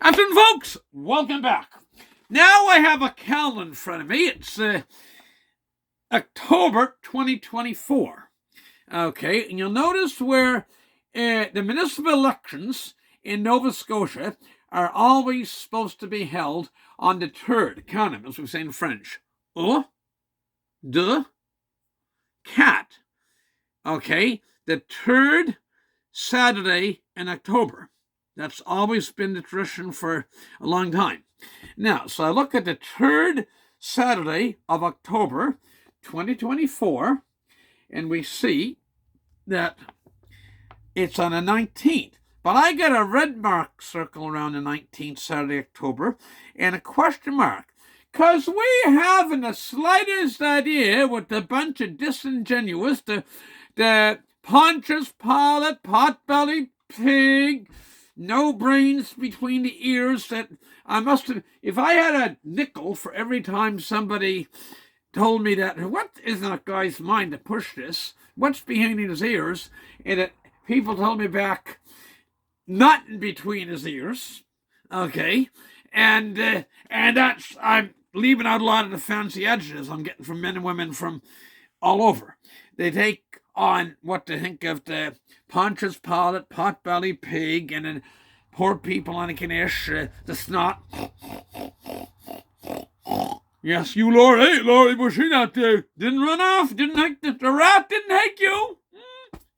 Afternoon, folks. Welcome back. Now I have a calendar in front of me. It's October 2024. Okay, and you'll notice where the municipal elections in Nova Scotia are always supposed to be held on the third, count them, as we say in French. De, cat. Okay, the third Saturday in October. That's always been the tradition for a long time. Now, so I look at the third Saturday of October 2024, and we see that it's on the 19th. But I got a red mark circle around the 19th Saturday, October, and a question mark. Because we haven't the slightest idea what the bunch of disingenuous, the Pontius Pilate, pot-bellied pig, no brains between the ears, that I must have, if I had a nickel for every time somebody told me that, what is that guy's mind to push this? What's behind his ears? And it, people told me back, nothing between his ears. Okay. And that's, I'm leaving out a lot of the fancy edges I'm getting from men and women from all over. They take on what to think of the Pontius Pilate, pot-bellied pig, and then poor people on Antiguonish, the snot. Yes, you, Laurie. Laurie, was she not there? Didn't run off. Didn't hike the rat. Didn't hike you.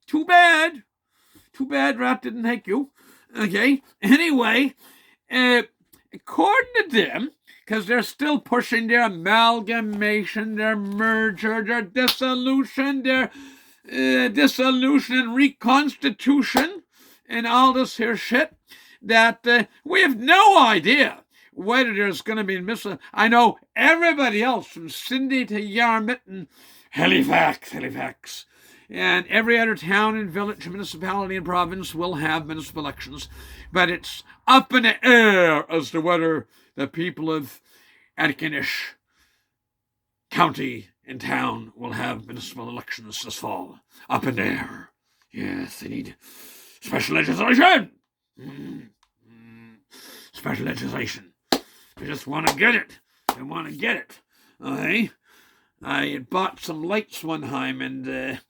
Too bad. Too bad rat didn't hike you. Okay. Anyway, according to them, because they're still pushing their amalgamation, their merger, their dissolution, their dissolution and reconstitution, and all this here shit, that we have no idea whether there's going to be missile. I know everybody else from Sydney to Yarmouth and Halifax, and every other town and village, municipality and province will have municipal elections, but it's up in the air as to whether the people of Antiguonish County and town will have municipal elections this fall. Up in there. Yes, they need special legislation. Special legislation. They just want to get it. They want to get it. Okay? I had bought some lights one time, and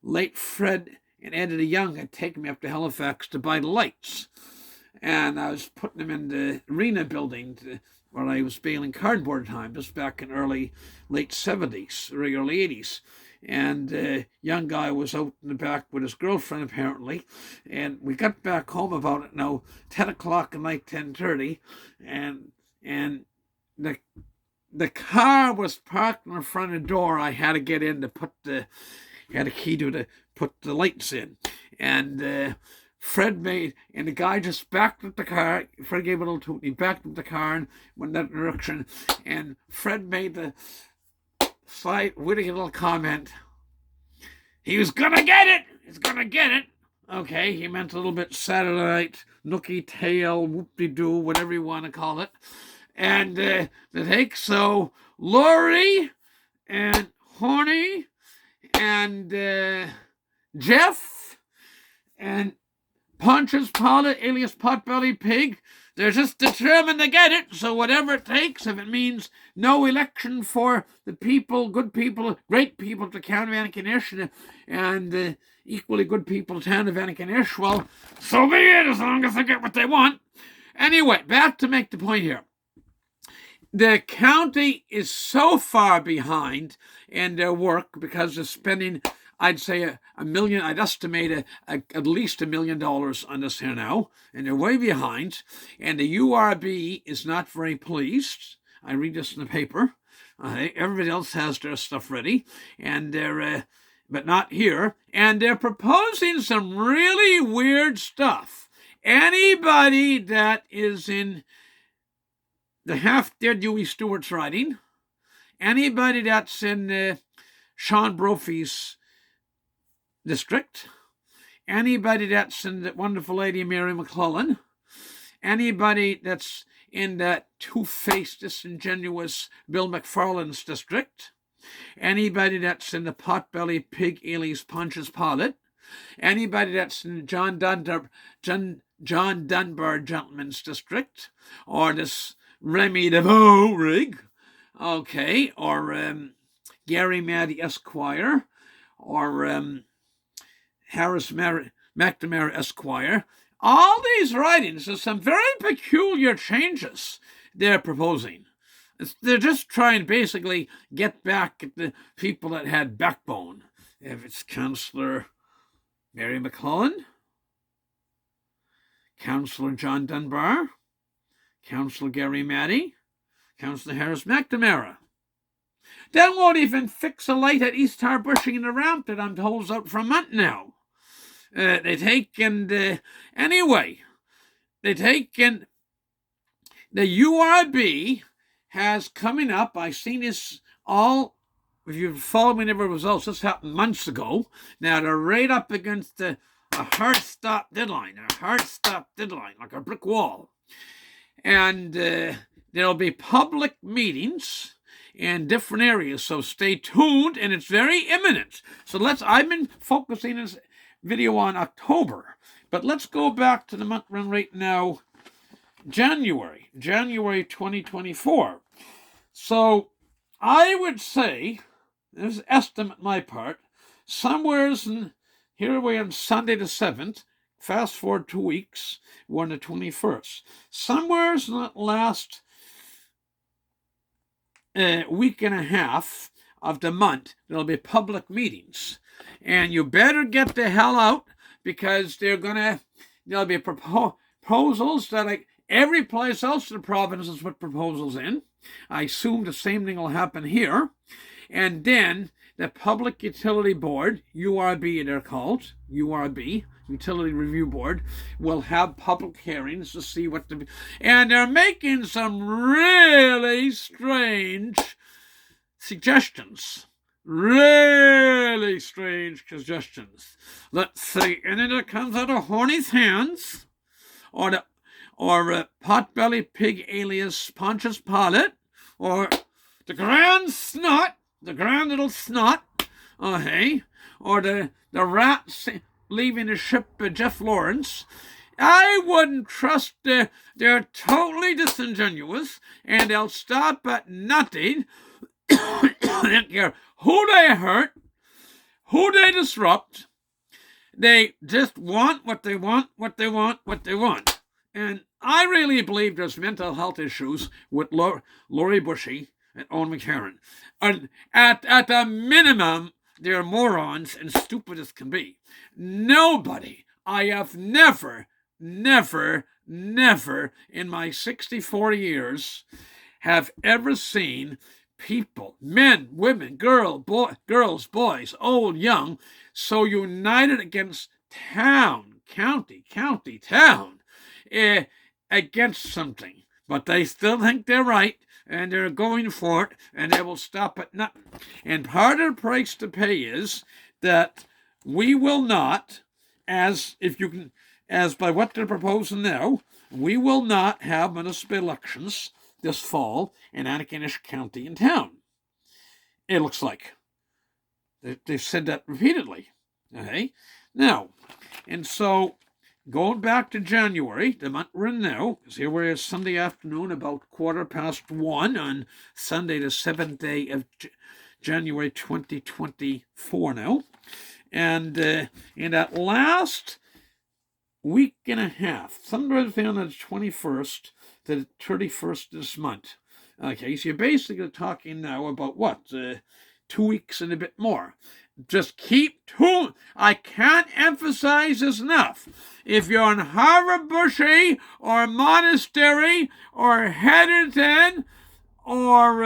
late Fred and Ed the Young had taken me up to Halifax to buy the lights. And I was putting them in the arena building where I was baling cardboard time, just back in late 70s, or early 80s. And a young guy was out in the back with his girlfriend, apparently. And we got back home about it now, 10 o'clock at night, 10:30. And the car was parked in the front of the door. I had to get in to had a key to put the lights in. And Fred made, and the guy just backed up the car. Fred gave a little toot. He backed up the car and went that direction. And Fred made the slight, witty little comment. He was gonna get it. He's gonna get it. Okay, he meant a little bit Saturday night, nookie tail, whoop-de-doo, whatever you want to call it. And the take, so Laurie and Horny and Jeff and Pontius Pilate, alias Potbelly Pig, they're just determined to get it, so whatever it takes, if it means no election for the people, good people, great people to County of Antiguonish, and equally good people to Town of Antiguonish, well, so be it, as long as they get what they want. Anyway, back to make the point here. The county is so far behind in their work because they're spending, I'd say, a million, I'd estimate at least $1 million on this here now, and they're way behind. And the URB is not very pleased. I read this in the paper. Everybody else has their stuff ready, and they're, but not here. And they're proposing some really weird stuff. Anybody that is in the half-dead Dewey Stewart's riding, anybody that's in Sean Brophy's district, anybody that's in the wonderful lady Mary McClellan, anybody that's in that two-faced, disingenuous Bill McFarland's district, anybody that's in the pot-bellied pig alias Pontius Pilate, anybody that's in John John Dunbar Gentleman's District, or this Remy DeVoe rig, okay, or Gary Maddy Esquire, or Harris McNamara Esquire. All these writings are some very peculiar changes they're proposing. They're just trying to basically get back at the people that had backbone. If it's Councillor Mary McClellan, Councillor John Dunbar, Councillor Gary Maddy, Councillor Harris McNamara. They won't even fix a light at East Tower Bushing in the ramp that I'm told is out for a month now. They take and anyway, they take and the URB has coming up. I seen this all. If you've followed me, never results. This happened months ago. Now they're right up against a hard stop deadline, like a brick wall, and there'll be public meetings in different areas. So stay tuned, and it's very imminent. So I've been focusing this video on October, but let's go back to the month run right now, January 2024. So I would say, this is estimate my part, somewheres in, here we are on Sunday the 7th, fast forward 2 weeks, we're on the 21st. Somewheres in that last week and a half of the month, there'll be public meetings. And you better get the hell out, because there'll be proposals that like every place else in the province has put proposals in. I assume the same thing will happen here. And then the Public Utility Board, URB they're called, URB, Utility Review Board, will have public hearings to see what the... And they're making some really strange suggestions. Really strange suggestions. Let's see, and then it comes out of Horny's hands, or Potbelly Pig alias Pontius Pilate, or the grand little snot, hey, or the rat leaving the ship, Jeff Lawrence. I wouldn't trust they're totally disingenuous, and they'll stop at nothing. They don't care who they hurt, who they disrupt. They just want what they want. And I really believe there's mental health issues with Laurie Bushy and Owen McCarron. And at the minimum, they're morons and stupid as can be. Nobody, I have never in my 64 years have ever seen people, men, women, girls, boys, old, young, so united against town, against something. But they still think they're right, and they're going for it, and they will stop at nothing. And part of the price to pay is that we will not, as by what they're proposing now, we will not have municipal elections this fall in Antigonish County and town. It looks like. They've said that repeatedly. Okay? Now, and so going back to January, the month we're in now, because here we are Sunday afternoon about 1:15 on Sunday the 7th day of January 2024 now. And in that last week and a half, somewhere between the 21st to the 31st of this month. Okay, so you're basically talking now about what? 2 weeks and a bit more. Just keep tuned. I can't emphasize this enough. If you're in Harvard Bushy or Monastery or Heatherton or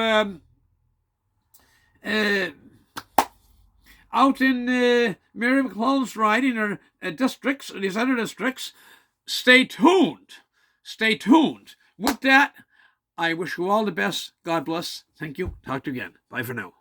out in Mary McClellan's riding or districts, or these other districts, stay tuned. Stay tuned. With that, I wish you all the best. God bless. Thank you. Talk to you again. Bye for now.